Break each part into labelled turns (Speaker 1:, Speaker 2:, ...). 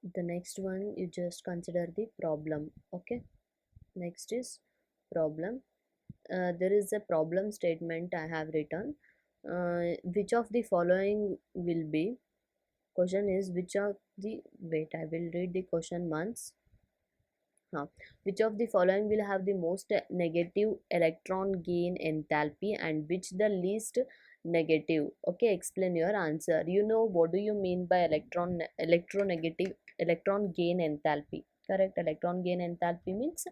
Speaker 1: The next one, you just consider the problem. Okay, next is problem. There is a problem statement I have written. Which of the following will be, question is which of the, wait, I will read the question once. Which of the following will have the most negative electron gain enthalpy and which the least negative? Okay, explain your answer. You know what do you mean by electronegative electron gain enthalpy? Correct. Electron gain enthalpy means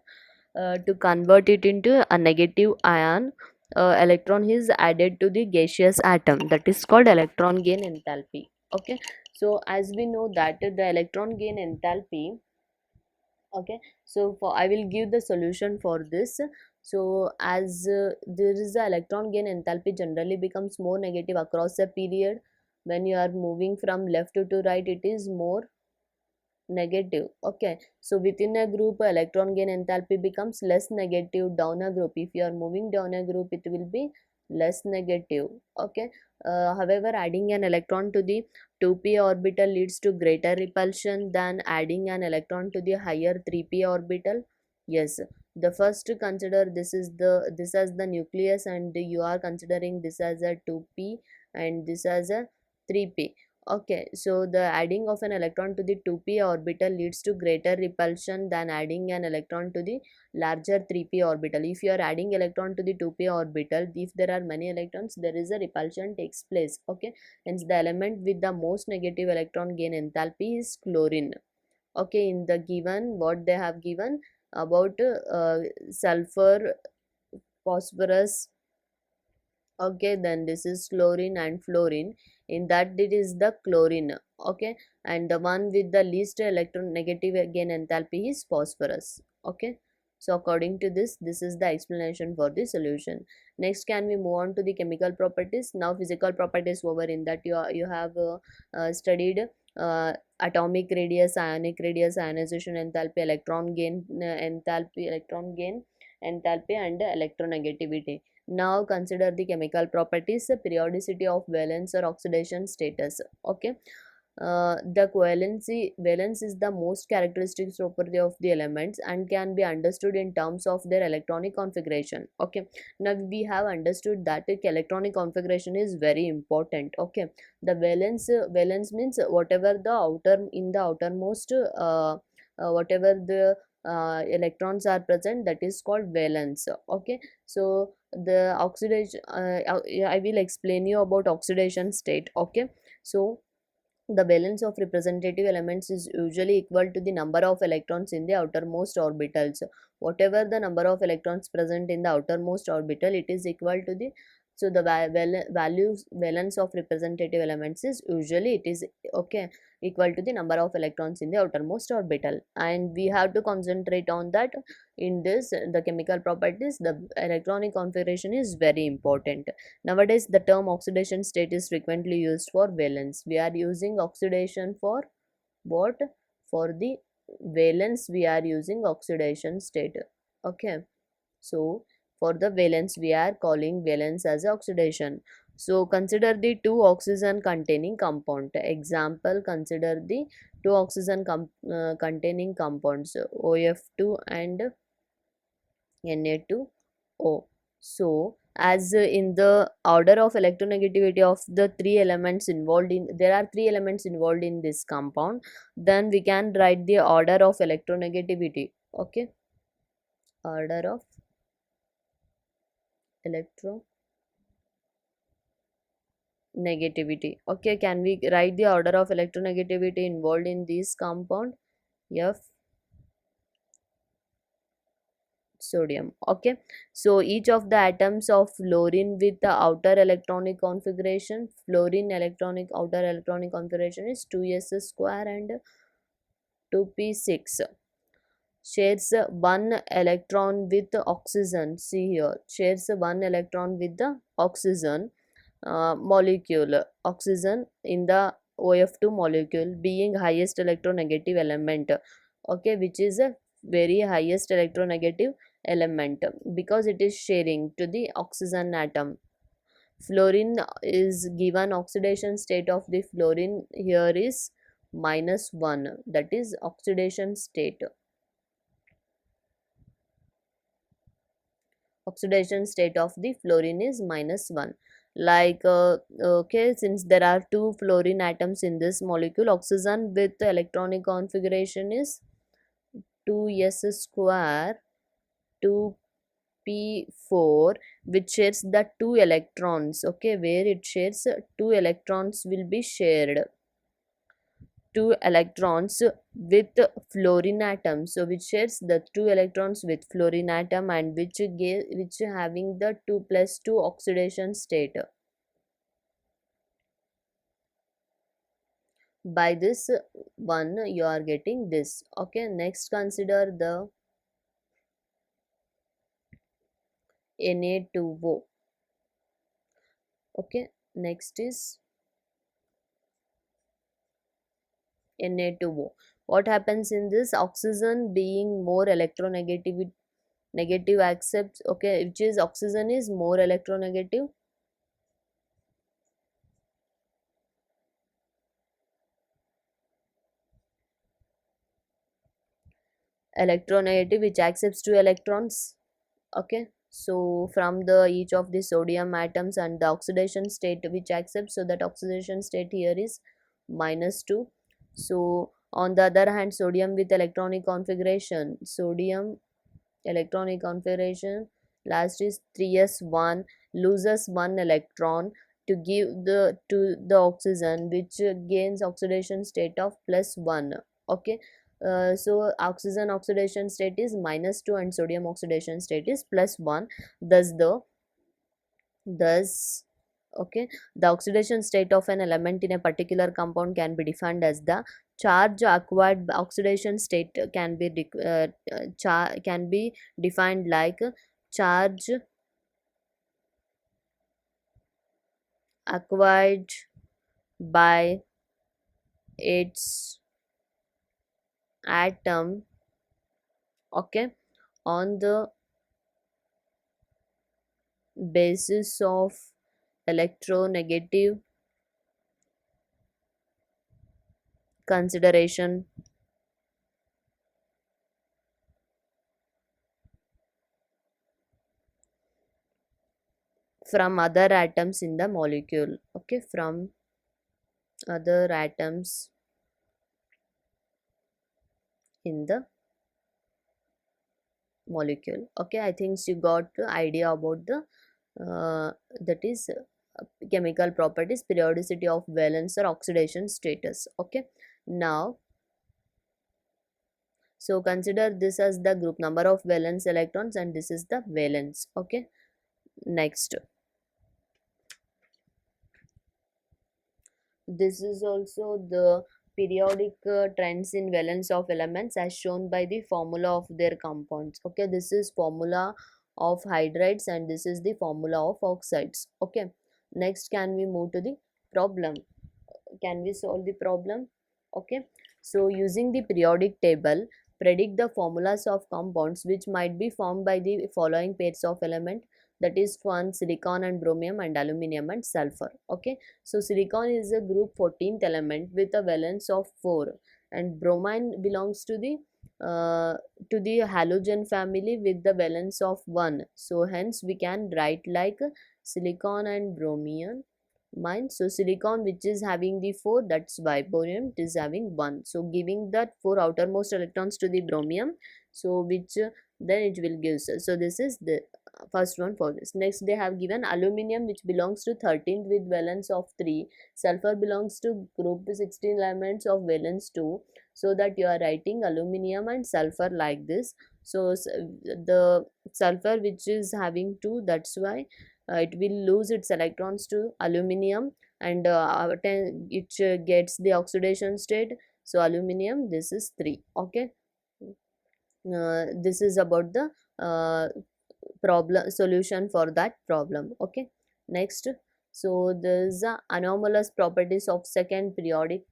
Speaker 1: to convert it into a negative ion, electron is added to the gaseous atom, that is called electron gain enthalpy. Okay, so as we know that the electron gain enthalpy, okay, so for I will give the solution for this. So as there is the electron gain enthalpy generally becomes more negative across a period. When you are moving from left to right, it is more negative. Okay, so within a group electron gain enthalpy becomes less negative down a group. If you are moving down a group, it will be less negative. Okay, however, adding an electron to the 2p orbital leads to greater repulsion than adding an electron to the higher 3p orbital. Yes, the first consider this as the nucleus, and you are considering this as a 2p and this as a 3p. Okay, so the adding of an electron to the 2p orbital leads to greater repulsion than adding an electron to the larger 3p orbital. If you are adding electron to the 2p orbital, if there are many electrons, there is a repulsion takes place. Okay, hence the element with the most negative electron gain enthalpy is chlorine. Okay, in the given, what they have given about sulfur, phosphorus. Okay, then this is chlorine and fluorine. In that it is the chlorine. Okay, and the one with the least electronegative gain enthalpy is phosphorus. Okay, so according to this is the explanation for the solution. Next, can we move on to the chemical properties? Now physical properties over. In that you have studied atomic radius, ionic radius, ionization enthalpy, electron gain enthalpy, and electronegativity. Now consider the chemical properties, periodicity of valence or oxidation status. Okay, the valence is the most characteristic property of the elements and can be understood in terms of their electronic configuration. Okay, now we have understood that electronic configuration is very important. Okay, the valence means whatever the outermost whatever the electrons are present, that is called valence. Okay, so the oxidation, I will explain you about oxidation state. Okay, so the valence of representative elements is usually equal to the number of electrons in the outermost orbitals. Whatever the number of electrons present in the outermost orbital, it is equal to the, so the valence of representative elements is usually, it is, okay, equal to the number of electrons in the outermost orbital. And we have to concentrate on that. In this, the chemical properties, the electronic configuration is very important. Nowadays, the term oxidation state is frequently used for valence. We are using oxidation for what? For the valence, we are using oxidation state. Okay. So, for the valence, we are calling valence as oxidation. So, consider the two oxygen containing compound. Example, consider the two oxygen containing compounds OF2 and Na2O. So, as in the order of electronegativity of the three elements involved in, there are three elements involved in this compound, then we can write the order of electronegativity. Okay, order of electronegativity. Okay, can we write the order of electronegativity involved in this compound? F sodium. Okay, so each of the atoms of fluorine with the outer electronic configuration, fluorine electronic outer electronic configuration is 2s square and 2p6, shares one electron with the oxygen. See here, shares one electron with the oxygen molecule, oxygen in the OF2 molecule being highest electronegative element. Okay, which is a very highest electronegative element because it is sharing to the oxygen atom. Fluorine is given, oxidation state of the fluorine here is -1, that is oxidation state. Oxidation state of the fluorine is -1. Like okay, since there are two fluorine atoms in this molecule, oxygen with electronic configuration is 2s square 2p4, which shares the two electrons. Okay, where it shares two electrons will be shared two electrons with fluorine atom, so which shares the two electrons with fluorine atom, and which having the 2+2 oxidation state. By this one you are getting this. Okay, next consider the Na2O. Okay, next is Na2O. What happens in this? Oxygen being more electronegative, negative accepts, okay, which is oxygen is more electronegative. Electronegative, which accepts two electrons. Okay, so from the each of the sodium atoms, and the oxidation state which accepts, so that oxidation state here is -2. So on the other hand, sodium with electronic configuration, sodium electronic configuration last is 3s1, loses one electron to give the to the oxygen, which gains oxidation state of +1. Okay, so oxygen oxidation state is -2 and sodium oxidation state is +1. Thus okay, the oxidation state of an element in a particular compound can be defined as the charge acquired by oxidation state can be defined like charge acquired by its atom, okay, on the basis of electronegative consideration from other atoms in the molecule. Okay, from other atoms in the molecule. Okay, I think you got the idea about the that is chemical properties, periodicity of valence or oxidation status. Okay, now so consider this as the group number of valence electrons, and this is the valence. Okay, next, this is also the periodic trends in valence of elements as shown by the formula of their compounds. Okay, this is formula of hydrides and this is the formula of oxides. Okay, next, can we move to the problem? Can we solve the problem? Okay, so using the periodic table, predict the formulas of compounds which might be formed by the following pairs of element, that is one silicon and bromium and aluminum and sulfur. Okay, so silicon is a group 14th element with a valence of 4, and bromine belongs to the halogen family with the valence of 1. So hence we can write like silicon and bromium mine. So silicon, which is having the 4, that's why borium it is having 1, so giving that 4 outermost electrons to the bromium, so which then it will give us. So this is the first one for this. Next, they have given aluminum, which belongs to 13th with valence of 3. Sulfur belongs to group 16 elements of valence 2, so that you are writing aluminum and sulfur like this. So the sulfur which is having 2, that's why it will lose its electrons to aluminum, and it gets the oxidation state. So aluminum, this is 3. Okay, this is about the problem solution for that problem. Okay, next, so there's anomalous properties of second periodic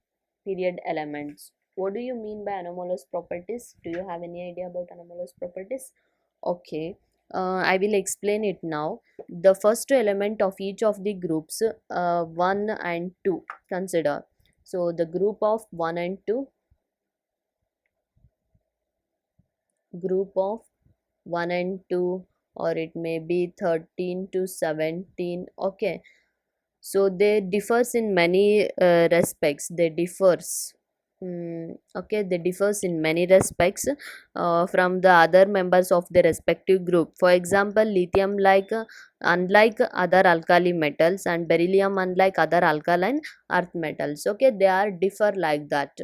Speaker 1: period elements. What do you mean by anomalous properties? Do you have any idea about anomalous properties? Okay, I will explain it now. The first element of each of the groups 1 and 2 consider. So the group of 1 and 2, group of 1 and 2, or it may be 13 to 17. Okay, so they differs in many respects. They differs. Okay, they differs in many respects from the other members of the respective group. For example, lithium, like unlike other alkali metals, and beryllium, unlike other alkaline earth metals. Okay, they are differ like that.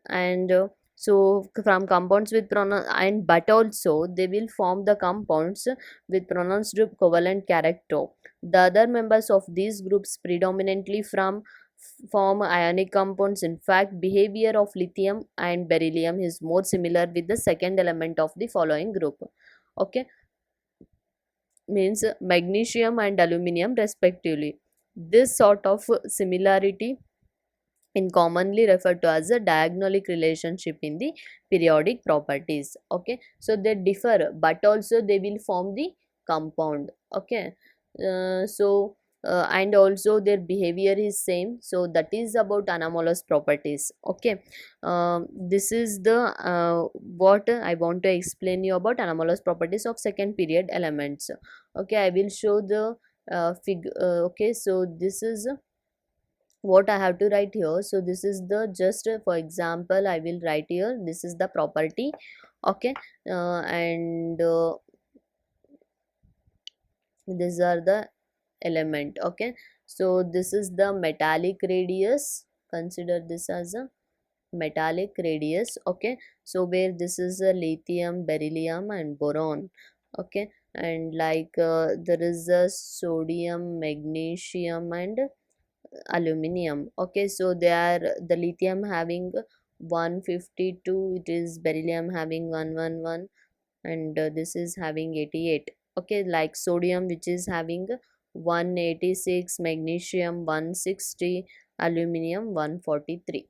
Speaker 1: And so from compounds with and but also they will form the compounds with pronounced covalent character. The other members of these groups predominantly form ionic compounds. In fact, behavior of lithium and beryllium is more similar with the second element of the following group. Okay, means magnesium and aluminium respectively. This sort of similarity in commonly referred to as a diagonalic relationship in the periodic properties. Okay, so they differ but also they will form the compound. Okay, so and also their behavior is same. So that is about anomalous properties. Okay, this is the what I want to explain you about anomalous properties of second period elements. Okay, I will show the figure. Okay, so this is what I have to write here. So this is the just for example I will write here, this is the property. Okay, and these are the element. Okay, so this is the metallic radius, consider this as a metallic radius. Okay, so where this is a lithium, beryllium and boron. Okay, and like there is a sodium, magnesium and aluminum. Okay, so they are the lithium having 152, it is beryllium having 111, and this is having 88. Okay, like sodium which is having 186, magnesium 160, aluminum 143.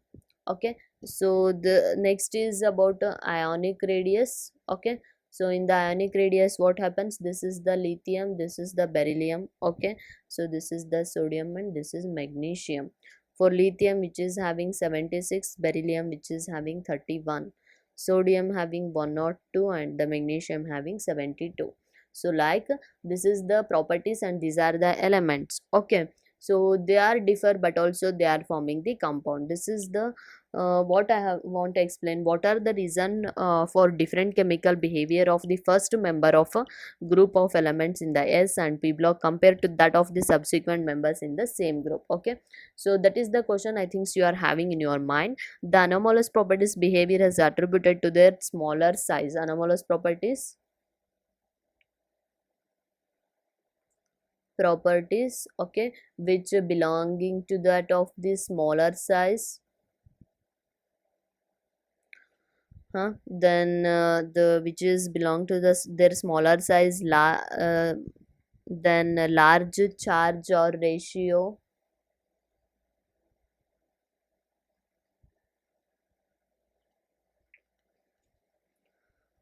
Speaker 1: Okay, so the next is about ionic radius. Okay, so in the ionic radius what happens, this is the lithium, this is the beryllium. Okay, so this is the sodium and this is magnesium. For lithium which is having 76, beryllium which is having 31, sodium having 102 and the magnesium having 72. So like this is the properties and these are the elements. Okay, so they are differ but also they are forming the compound. This is the what I have want to explain. What are the reason for different chemical behavior of the first member of a group of elements in the S and P block compared to that of the subsequent members in the same group. Okay, so that is the question I think you are having in your mind. The anomalous properties behavior is attributed to their smaller size. Anomalous properties, okay, which belonging to that of the smaller size. Then the which is belong to their smaller size, then large charge or ratio.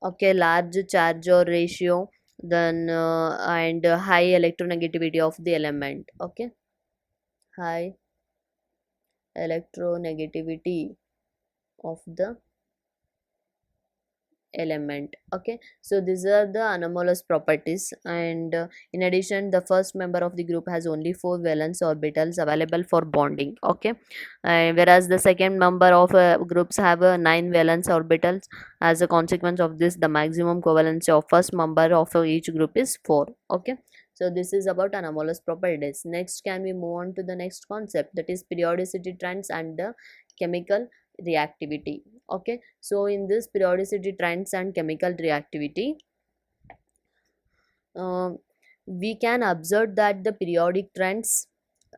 Speaker 1: Okay, large charge or ratio, then and high electronegativity of the element. Okay, high electronegativity of the element. Okay, so these are the anomalous properties. And in addition, the first member of the group has only 4 valence orbitals available for bonding. Okay, whereas the second member of groups have 9 valence orbitals. As a consequence of this, the maximum covalence of first member of each group is 4. Okay, so this is about anomalous properties. Next, can we move on to the next concept, that is periodicity trends and the chemical reactivity. Okay, so in this periodicity trends and chemical reactivity, um, we can observe that the periodic trends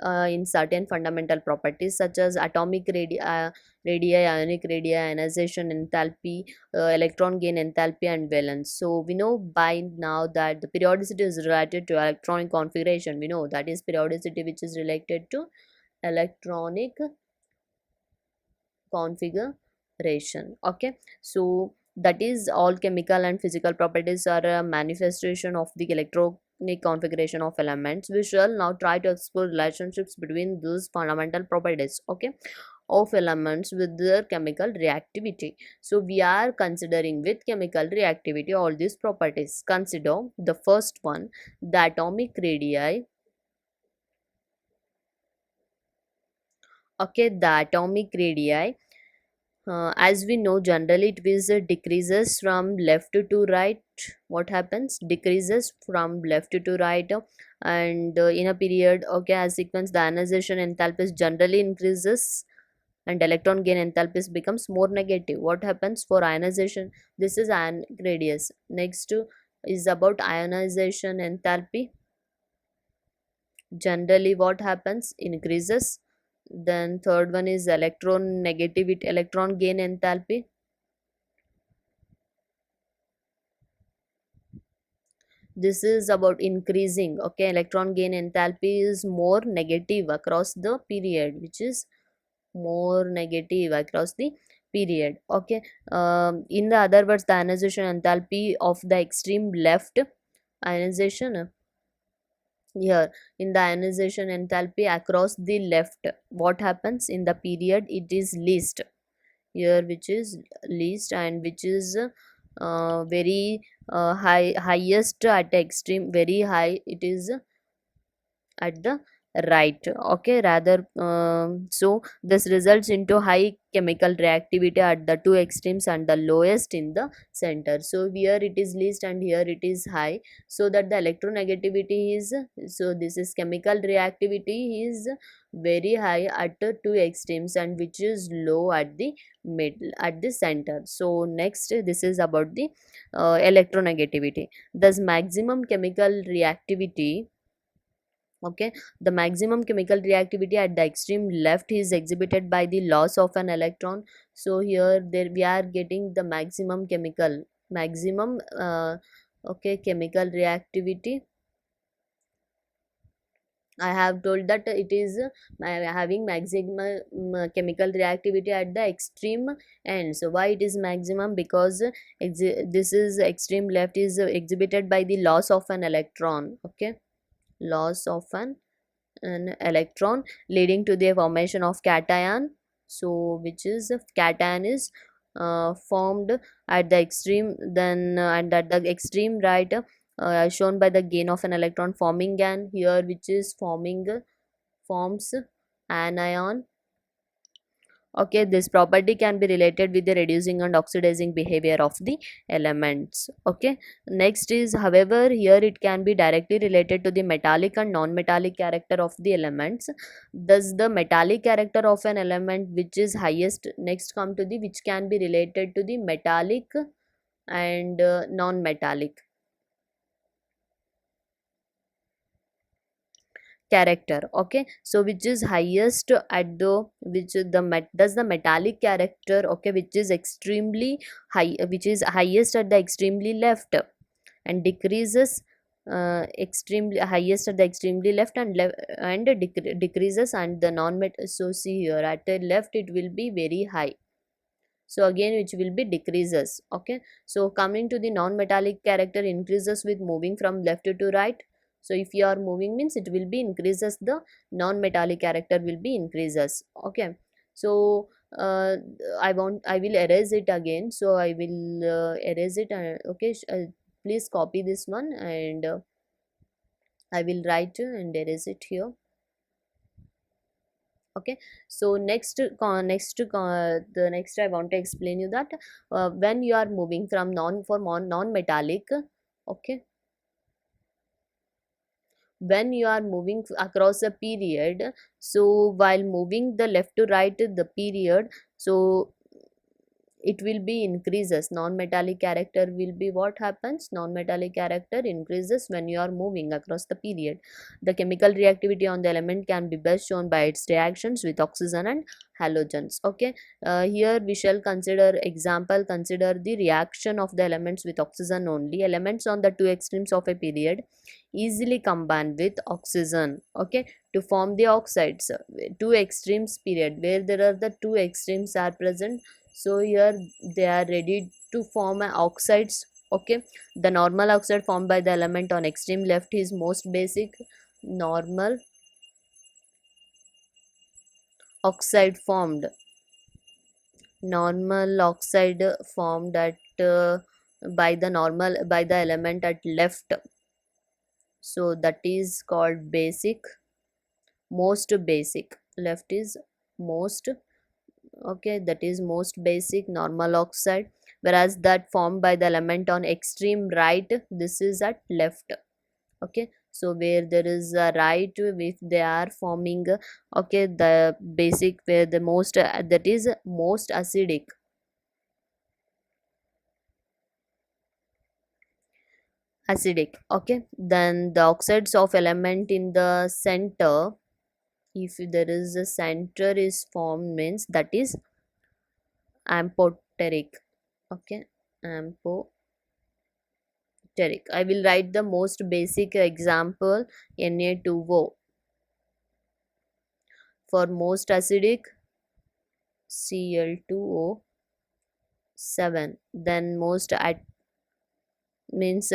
Speaker 1: in certain fundamental properties such as atomic radii, ionic radii, ionization enthalpy, electron gain enthalpy and valence. So we know by now that the periodicity is related to electronic configuration. We know that is periodicity which is related to electronic configuration. Okay, so that is all chemical and physical properties are a manifestation of the electronic configuration of elements. We shall now try to explore relationships between those fundamental properties. Okay, of elements with their chemical reactivity. So we are considering with chemical reactivity all these properties. Consider the first one, the atomic radii. Okay, the atomic radii. As we know, generally it is decreases from left to right. What happens? Decreases from left to right, and in a period, okay, as sequence, the ionization enthalpy generally increases, and electron gain enthalpy becomes more negative. What happens for ionization? This is ion radius. Next is about ionization enthalpy. Generally what happens? Increases. Then third one is electron negativity, electron gain enthalpy. This is about increasing. Okay, electron gain enthalpy is more negative across the period, which is more negative across the period. Okay, in the other words, the ionization enthalpy of the extreme left ionization, here in the ionization enthalpy across the left, what happens in the period? It is least here, which is least, and which is very highest at extreme, very high it is at the right. Okay, rather so this results into high chemical reactivity at the two extremes and the lowest in the center. So here it is least and here it is high, so that the electronegativity is, so this is chemical reactivity is very high at the two extremes and which is low at the middle, at the center. So next, this is about the electronegativity. Thus maximum chemical reactivity, okay, the maximum chemical reactivity at the extreme left is exhibited by the loss of an electron. So here there we are getting the maximum okay, chemical reactivity. I have told that it is having maximum chemical reactivity at the extreme end. So why it is maximum? Because this is extreme left is exhibited by the loss of an electron. Okay, loss of an electron, leading to the formation of cation. So which is cation is formed at the extreme, then and at the extreme right, shown by the gain of an electron forming an here, which is forming forms anion. Okay, this property can be related with the reducing and oxidizing behavior of the elements. Okay, next is, however, here it can be directly related to the metallic and non-metallic character of the elements. Thus the metallic character of an element which is highest, next come to the which can be related to the metallic and non-metallic character. Okay, so which is highest at the, which is the does the metallic character, okay, which is extremely high, which is highest at the extremely left and decreases extremely highest at the extremely left and decreases and the non met. So see here at the left it will be very high, so again which will be decreases. Okay, so coming to the non-metallic character, increases with moving from left to right. So if you are moving means it will be increases, the non-metallic character will be increases. Okay, so uh, I will erase it again, so I will erase it. Okay, please copy this one, and I will write and erase it here. Okay, so the next I want to explain you that when you are moving from non-metallic, okay, when you are moving across a period, so while moving the left to right the period, so it will be increases. Non-metallic character will be, what happens, non-metallic character increases when you are moving across the period. The chemical reactivity on the element can be best shown by its reactions with oxygen and halogens. Okay, here we shall consider example, consider the reaction of the elements with oxygen only. Elements on the two extremes of a period easily combine with oxygen, okay, to form the oxides. Two extremes period where there are the two extremes are present, so here they are ready to form oxides. Okay, the normal oxide formed by the element on extreme left is most basic. Normal oxide formed, normal oxide formed at by the element at left, so that is called basic, most basic. Left is most, okay, that is most basic normal oxide, whereas that formed by the element on extreme right, this is at left. Okay, so where there is a right, if they are forming okay, the basic, where the most that is most acidic, okay, then the oxides of element in the center, if there is a center is formed, means that is amphoteric. Okay, amphoteric. I will write the most basic example, Na2O. For most acidic, Cl2O 7. Then most at means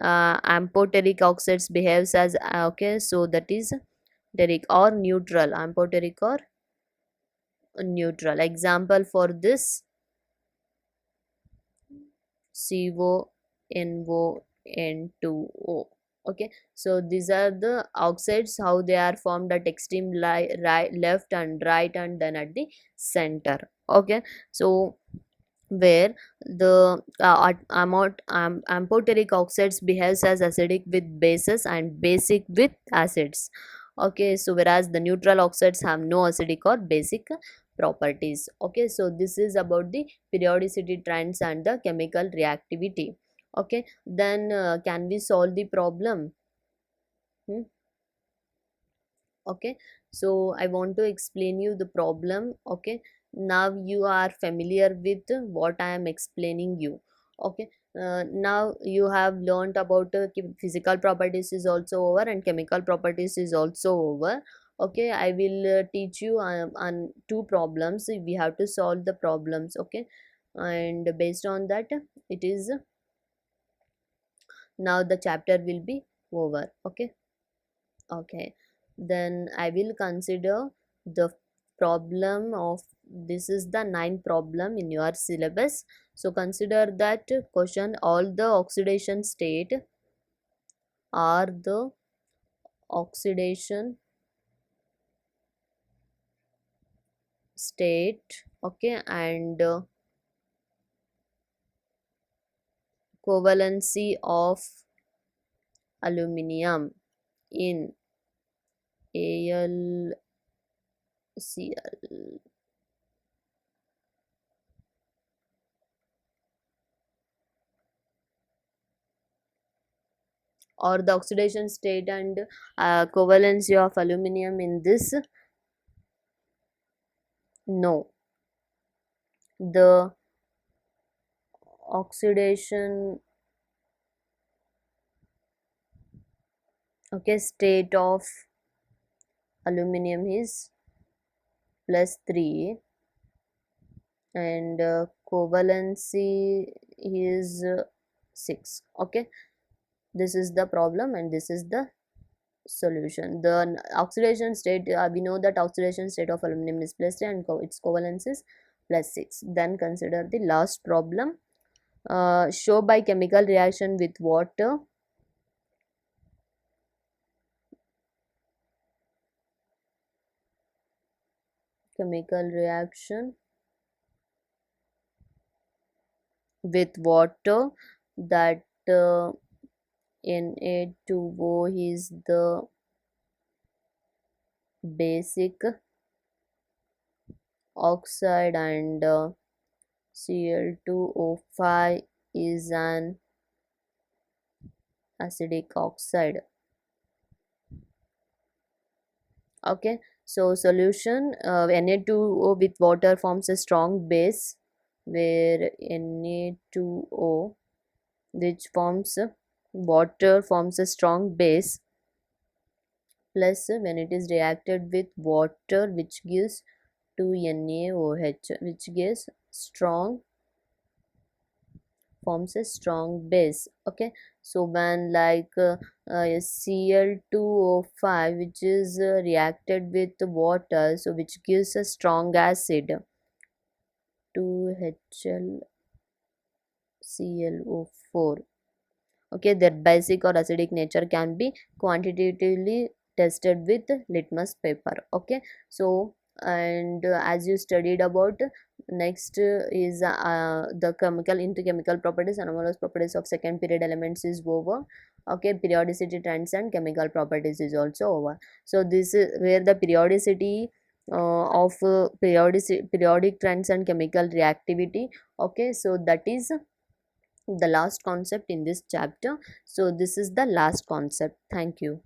Speaker 1: amphoteric oxides behaves as okay, so that is teric or neutral, amphoteric or neutral. Example for this, CONO N2O. Okay, so these are the oxides, how they are formed at extreme right, left and right, and then at the center. Okay, so where the amphoteric oxides behaves as acidic with bases and basic with acids. Okay, so whereas the neutral oxides have no acidic or basic properties. Okay, so this is about the periodicity trends and the chemical reactivity. Okay, then can we solve the problem? Hmm? Okay, so I want to explain you the problem. Okay, now you are familiar with what I am explaining you. Okay, now you have learned about physical properties is also over and chemical properties is also over. Okay, I will teach you on two problems. We have to solve the problems. Okay, and based on that, it is now the chapter will be over. Okay. Okay, then I will consider the problem of, this is the ninth problem in your syllabus. So consider that question, all the oxidation state are the oxidation state, okay, and covalency of aluminium in AlCl, or the oxidation state and covalency of aluminium in this. No, the oxidation, okay, state of aluminum is +3 and covalency is 6. Okay, this is the problem and this is the solution. The oxidation state, we know that oxidation state of aluminum is +3 and its covalence is +6. Then consider the last problem. Show by chemical reaction with water chemical reaction with water that Na2O is the basic oxide and Cl2O5 is an acidic oxide. Okay, so solution, Na2O with water forms a strong base, where Na2O which forms water forms a strong base, plus when it is reacted with water which gives 2NaOH, which gives strong forms a strong base. Okay, so when Cl2O5, which is reacted with water, so which gives a strong acid, 2HlClO4. Okay, their basic or acidic nature can be quantitatively tested with litmus paper. Okay, so and as you studied about, next is the chemical into chemical properties, anomalous properties of second period elements is over. Okay, periodicity trends and chemical properties is also over. So this is where the periodicity of periodic trends and chemical reactivity. Okay, so that is the last concept in this chapter. So this is the last concept. Thank you.